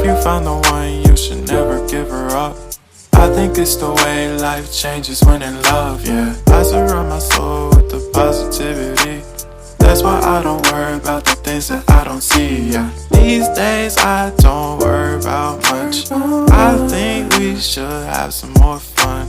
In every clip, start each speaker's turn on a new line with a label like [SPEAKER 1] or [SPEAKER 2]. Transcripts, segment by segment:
[SPEAKER 1] you found the one, you should never give her up. I think it's the way life changes when in love, yeah. I surround my soul with the positivity. That's why I don't worry about the things that I don't see, yeah. These days I don't worry about much. I think we should have some more fun.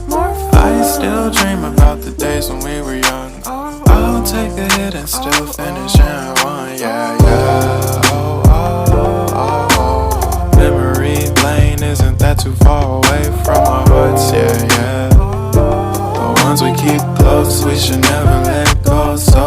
[SPEAKER 1] I still dream about the days when we were young. I'll take a hit and still finish in one, yeah, yeah. Oh, oh, oh, oh. Memory lane isn't that too far away from our hearts, yeah, yeah. The ones we keep close, we should never let go, so